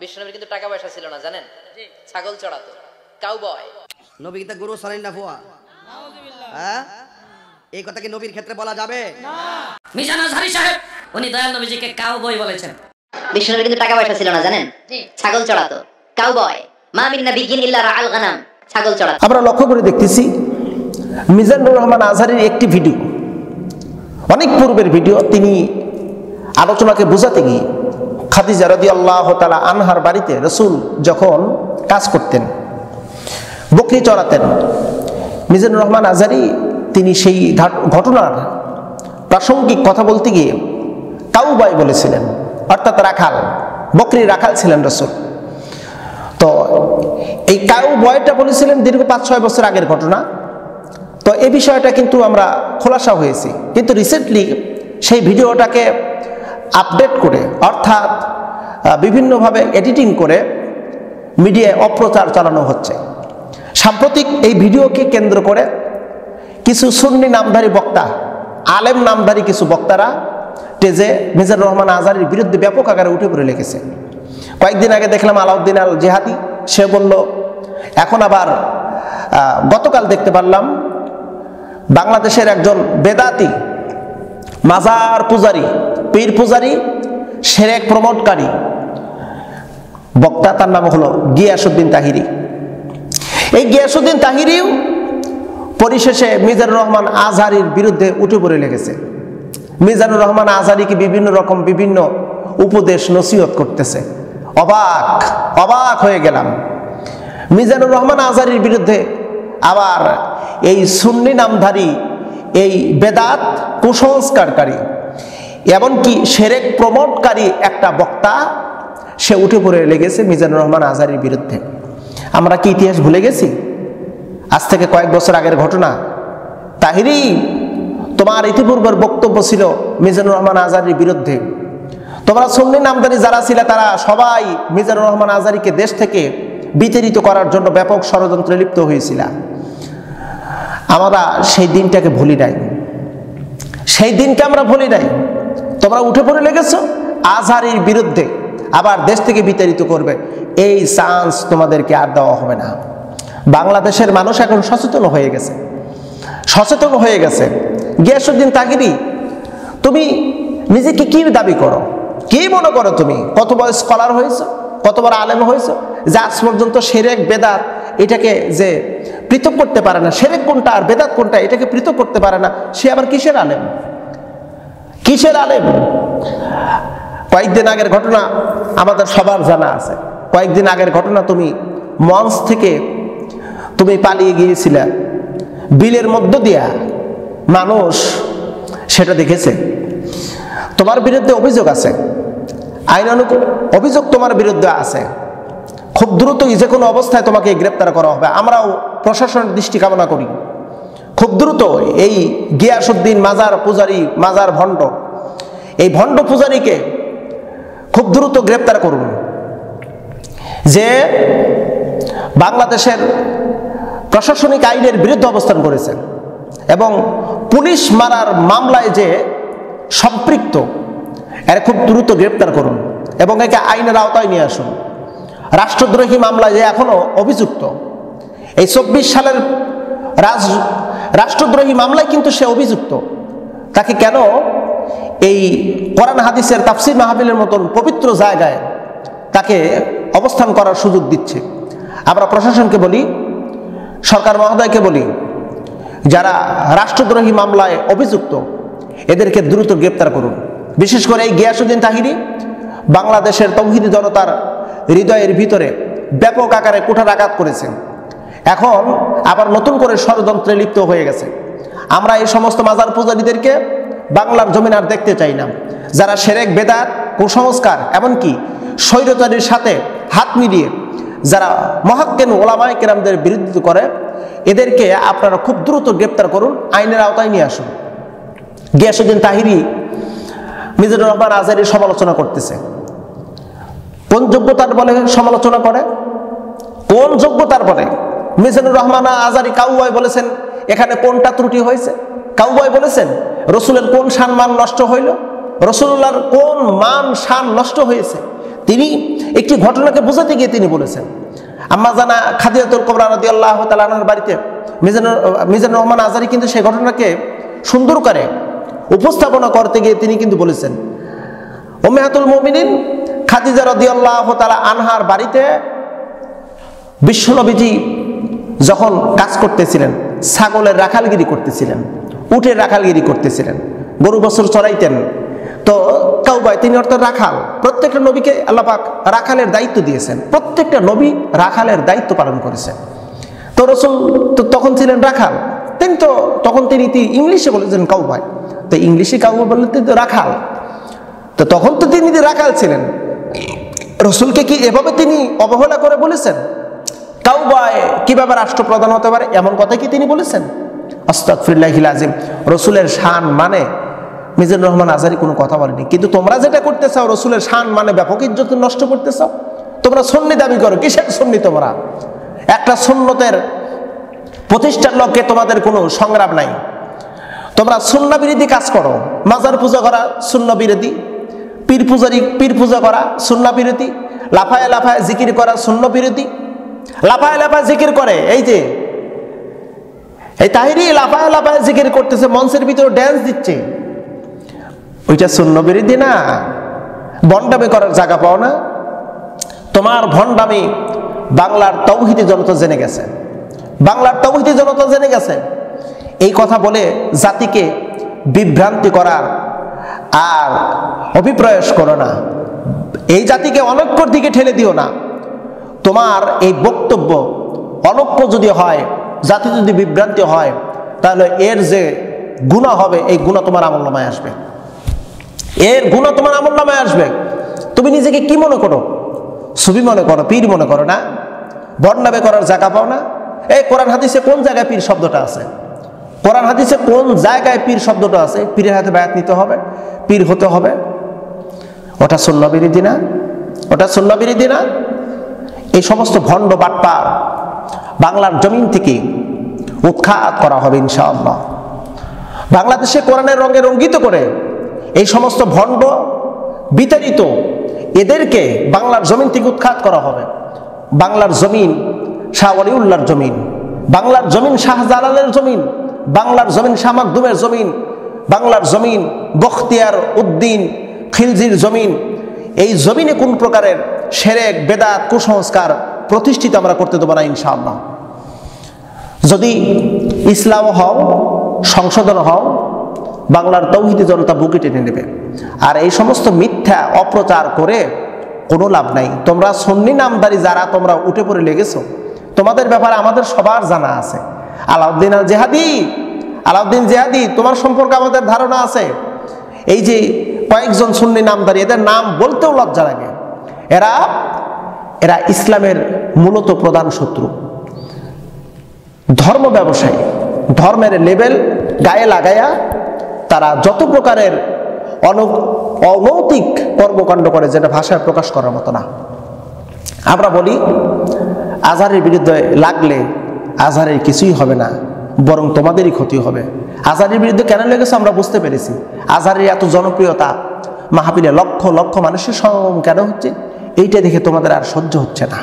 বিশ্বনবীর কিন্তু টাকা পয়সা ছিল না জানেন, ছাগল চড়াতো, কাউবয়। নবী কি গুরু সালেন না ফুয়া? হ্যাঁ, এই কথা কি নবীর ক্ষেত্রে বলা যাবে? মিজান আজহারী সাহেব উনি দয়াল নবীজিকে কাউবয় বলেছেন। বিশ্বনবীর কিন্তু টাকা পয়সা ছিল না জানেন, ছাগল চড়াতো, কাউবয়। মা মিন নাবিয়্যিন ইল্লা রাআল গানাম, ছাগল চড়াতো। আমরা লক্ষ্য করে দেখতেছি মিজানুর রহমান আজহারীর একটি ভিডিও, অনেক পূর্বের ভিডিও, তিনি আলোচনাকে বোঝাতে গিয়ে খাদিজা রাদিয়াল্লাহু তাআলা আনহার বাড়িতে রাসূল যখন কাজ করতেন, বকরি চড়াতেন, মিজানুর রহমান আজহারী তিনি সেই ঘটনার প্রাসঙ্গিক কথা বলতে গিয়ে কাউবয় বলেছিলেন, অর্থাৎ রাখাল, বকরি রাখাল ছিলেন রাসূল। তো এই কাউবয়টা বলেছিলেন দীর্ঘ ৫-৬ বছর আগের ঘটনা। তো এই বিষয়টা কিন্তু আমরা খোলাসা হয়েছি, কিন্তু রিসেন্টলি সেই ভিডিওটাকে আপডেট করে, অর্থাৎ বিভিন্নভাবে এডিটিং করে মিডিয়ায় অপপ্রচার চালানো হচ্ছে। সাম্প্রতিক এই ভিডিওকে কেন্দ্র করে কিছু সুন্নি নামধারী বক্তা, আলেম নামধারী কিছু বক্তারা টেজে মিজানুর রহমান আজহারীর বিরুদ্ধে ব্যাপক আকারে উঠে পড়ে লেগেছে। কয়েকদিন আগে দেখলাম আলাউদ্দিন আল জেহাদি, সে বলল, এখন আবার গতকাল দেখতে পারলাম বাংলাদেশের একজন বেদাতি, মাজার পূজারী, পীর পূজারী, শিরক প্রমোটকারী বক্তা, তার নাম হলো গিয়াসউদ্দিন তাহিরি। এই গিয়াসউদ্দিন তাহিরিও পরিশেষে মিজানুর রহমান আজহারীর বিরুদ্ধে উঠে পড়ে লেগেছে। মিজানুর রহমান আজহারীকে বিভিন্ন রকম বিভিন্ন উপদেশ নসিহত করতেছে। অবাক হয়ে গেলাম। মিজানুর রহমান আজহারীর বিরুদ্ধে আবার এই সুন্নি নামধারী, এই বেদাত কুসংস্কারকারী, এমনকি শিরক প্রমোটকারী একটা বক্তা, সে উঠে পড়ে লেগেছে মিজানুর রহমান আজহারীর বিরুদ্ধে। আমরা কি ইতিহাস ভুলে গেছি? আজ থেকে কয়েক বছর আগের ঘটনা। তাহিরি, তোমার ইতিপূর্বের বক্তব্য ছিল মিজানুর রহমান আজহারীর বিরুদ্ধে। তোমরা সুন্নি নামধারী যারা ছিল তারা সবাই মিজানুর রহমান আজহারীকে দেশ থেকে বিতাড়িত করার জন্য ব্যাপক ষড়যন্ত্রে লিপ্ত হয়েছিল। আমরা সেই দিনটাকে ভুলি নাই, সেই দিনকে আমরা ভুলি নাই। তোমরা উঠে পড়ে লেগেছো আজহারীর বিরুদ্ধে, আবার দেশ থেকে বিতাড়িত করবে, এই চান্স তোমাদেরকে আর দেওয়া হবে না। বাংলাদেশের মানুষ এখন সচেতন হয়ে গেছে। গিয়াসউদ্দিন তাহিরি, তুমি নিজেকে কি দাবি করো, কি মনে করো? তুমি কত বড় স্কলার হয়েছো, কত বড় আলেম হয়েছো, যে আজ পর্যন্ত শিরক বেদাত এটাকে যে পৃথক করতে পারে না, শিরক কোনটা আর বেদাত কোনটা এটাকে পৃথক করতে পারে না, সে আবার কিসের আলেম? কয়েকদিন আগের ঘটনা আমাদের সবার জানা আছে। কয়েকদিন আগের ঘটনা, তুমি মঞ্চ থেকে তুমি পালিয়ে গিয়েছিলে, বিলের মধ্য দিয়া মানুষ সেটা দেখেছে। তোমার বিরুদ্ধে অভিযোগ আছে, আইনানুগ অভিযোগ তোমার বিরুদ্ধে আছে। খুব দ্রুতই যে কোনো অবস্থায় তোমাকে গ্রেপ্তার করা হবে। আমরাও প্রশাসনের দৃষ্টি কামনা করি, খুব দ্রুত এই গিয়াসউদ্দিন মাজার পূজারী, মাজার ভণ্ড, এই ভণ্ড পূজারীকে খুব দ্রুত গ্রেপ্তার করুন। যে বাংলাদেশের প্রশাসনিক আইনের বিরুদ্ধে অবস্থান করেছেন এবং পুলিশ মারার মামলায় যে সম্পৃক্ত, এর খুব দ্রুত গ্রেপ্তার করুন এবং একে আইনের আওতায় নিয়ে আসুন। রাষ্ট্রদ্রোহী মামলায় যে এখনো অভিযুক্ত, এই 24 সালের রাষ্ট্রদ্রোহী মামলায় কিন্তু সে অভিযুক্ত। তাকে কেন এই কোরআন হাদিসের তাফসীর মাহফিলের মতন পবিত্র জায়গায় তাকে অবস্থান করার সুযোগ দিচ্ছে? আমরা প্রশাসনকে বলি, সরকার মহোদয়কে বলি, যারা রাষ্ট্রদ্রোহী মামলায় অভিযুক্ত এদেরকে দ্রুত গ্রেপ্তার করুন। বিশেষ করে এই গিয়াসউদ্দিন তাহিরি বাংলাদেশের তৌহিদি জনতার হৃদয়ের ভিতরে ব্যাপক আকারে কুঠারাঘাত করেছে, এখন আবার নতুন করে ষড়যন্ত্রে লিপ্ত হয়ে গেছে। আমরা এই সমস্ত মাজার পূজারীদেরকে বাংলার জমিন আর দেখতে চাই না। যারা শিরক বেদাত কুসংস্কার এমনকি স্বৈরাচারীর সাথে হাত মিলিয়ে যারা মুহাক্কিন উলামায়ে কেরামদের বিরোধিতা করে, এদেরকে আপনারা খুব দ্রুত গ্রেপ্তার করুন, আইনের আওতায় নিয়ে আসুন। গিয়াসউদ্দিন তাহিরি মিজানুর রহমান আজহারীর সমালোচনা করতেছে। কোন যোগ্যতার বলে সমালোচনা করে? কোন যোগ্যতার বলে? মিজানুর রহমান আজহারী কাউবয় বলেছেন, এখানে কোনটা ত্রুটি হয়েছে? কাউবয় বলেছেন রসুলের কোন সম্মান নষ্ট হইল, রসুল্লাহর কোন মান শান নষ্ট হয়েছে? তিনি একটি ঘটনাকে বোঝাতে গিয়ে তিনি বলেছেন, আম্মা জানা খাদিজাতুল কুবরা রাদিয়াল্লাহু তাআলা আনহার বাড়িতে মিজানুর রহমান আজহারী কিন্তু সেই ঘটনাকে সুন্দর করে উপস্থাপনা করতে গিয়ে তিনি কিন্তু বলেছেন, উম্মাহাতুল মুমিনিন খাদিজা রাদিয়াল্লাহু তাআলা আনহার বাড়িতে বিশ্বনবীজি যখন কাজ করতেছিলেন, ছাগলের রাখালগিরি করতেছিলেন, উটের রাখালগিরি করতেছিলেন, গরু বছর চড়াইতেন, তো কাউবায় তিনি অর্থাৎ রাখাল। প্রত্যেকটা নবীকে আল্লাহ পাক রাখালের দায়িত্ব দিয়েছেন, প্রত্যেকটা নবী রাখালের দায়িত্ব পালন করেছেন। তো রাসূল তো তখন ছিলেন রাখাল, তিনি তো তখন তিনি ইংলিশে বলেছেন কাউবায়, তো ইংলিশে কাউবায় বললে তো রাখাল, তো তখন তো তিনি রাখাল ছিলেন। রাসূলকে কি এভাবে তিনি অবহেলা করে বলেছেন? কাউবায় কিভাবে রাষ্ট্রপ্রধান হতে পারে এমন কথা কি তিনি বলেছেন? আস্তাগফিরুল্লাহিল আযীম। রাসূলের শান মানে মিজানুর রহমান আজহারী কোনো কথা বলেনি, কিন্তু তোমরা যেটা করতে চাও, রাসূলের শান মানে ব্যাপক ইজ্জত নষ্ট করতে চাও। তোমরা সুন্নি দাবি করো, কিসের সুন্নি তোমরা? একটা সুন্নতের প্রতিষ্ঠার লক্ষ্যে তোমাদের কোনো সংগ্রাম নাই। তোমরা সুন্নাহ বিরোধী কাজ করো, মাজার পূজা করা সুন্নাহ বিরোধী, পীর পূজা করা সুন্নাহ বিরোধী, লাফায় লাফায় জিকির করা সুন্নাহ বিরোধী। লাফায় লাফায় জিকির করে, এই যে এই তাহিরি লাফায় লাফায় জিকির করতেছে, মঞ্চের ভিতরে ড্যান্স দিচ্ছে, ওইটা সুন্নাহ বিরোধী না? ভণ্ডামি করার জায়গা পাও না? তোমার ভণ্ডামি বাংলার তাওহীদি জনতা জেনে গেছে, বাংলার তাওহীদি জনতা জেনে গেছে। এই কথা বলে জাতিকে বিভ্রান্তি করার আর অভিপ্রয়াস করো না, এই জাতিকে অনৈক্যর দিকে ঠেলে দিও না। তোমার এই বক্তব্য অনৈক্য যদি হয়, জাতি যদি বিভ্রান্তি হয়, তাহলে এর যে গুনাহ হবে, এই গুনাহ তোমার আমলনামায় আসবে, এর গুনাহ তোমার আমলনামায় আসবে। তুমি নিজেকে কি মনে করো? সুফি মনে করো, পীর মনে করো না? ভণ্ডামি করার জায়গা পাও না? এই কোরআন হাদিসে কোন জায়গায় পীর শব্দটা আছে? কোরআন হাদিসে কোন জায়গায় পীর শব্দটা আছে? পীরের হাতে বায়াত নিতে হবে, পীর হতে হবে। ওটা সুন্নাহ বিরোধী না? ওটা সুন্নাহ বিরোধী না? এই সমস্ত ভণ্ড বাটপার বাংলার জমিন থেকে উৎখাত করা হবে ইনশাআল্লাহ। বাংলাদেশে কোরআনের রঙে রঙ্গিত করে এই সমস্ত ভণ্ড বিতাড়িত এদেরকে বাংলার জমিন থেকে উৎখাত করা হবে। বাংলার জমিন শাহ ওয়ালিউল্লাহর জমিন, বাংলার জমিন শাহজালালের জমিন, বাংলার জমিন শাহ মাকদুমের জমিন, বাংলার জমিন বখতিয়ার উদ্দিন খিলজির জমিন। এই জমিনে কোন প্রকারের শিরক বেদাত কুসংস্কার প্রতিষ্ঠিত আমরা করতে দেব না ইনশাআল্লাহ। যদি ইসলাম হও, সংশোধন হও, বাংলার তাওহীদি জনতা বুকে টেনে নেবে। আর এই সমস্ত মিথ্যা অপ্রচার করে কোনো লাভ নাই। তোমরা সুন্নি নামদারি যারা তোমরা উঠে পড়ে লেগেছো, তোমাদের ব্যাপারে আমাদের সবার জানা আছে। আলাউদ্দিন আল জেহাদি, আলাউদ্দিন জেহাদি তোমার সম্পর্কে আমাদের ধারণা আছে। এই যে কয়েকজন সুন্নি নামদারি, এদের নাম বলতেও লজ্জা লাগে। এরা ইসলামের মূলত প্রধান শত্রু, ধর্ম ব্যবসায়ী। ধর্মের লেবেল গায়ে লাগায়া তারা যত প্রকারের অনৈতিক কর্মকাণ্ড করে, যেটা ভাষায় প্রকাশ করার মতো না। আমরা বলি আজহারের বিরুদ্ধে লাগলে আজহারের কিছুই হবে না, বরং তোমাদেরই ক্ষতি হবে। আজহারের বিরুদ্ধে কেন লেগেছে আমরা বুঝতে পেরেছি। আজহারের এত জনপ্রিয়তা, মাহফিলে লক্ষ লক্ষ মানুষের সমাগম কেন হচ্ছে, এইটা দেখে তোমাদের আর সহ্য হচ্ছে না।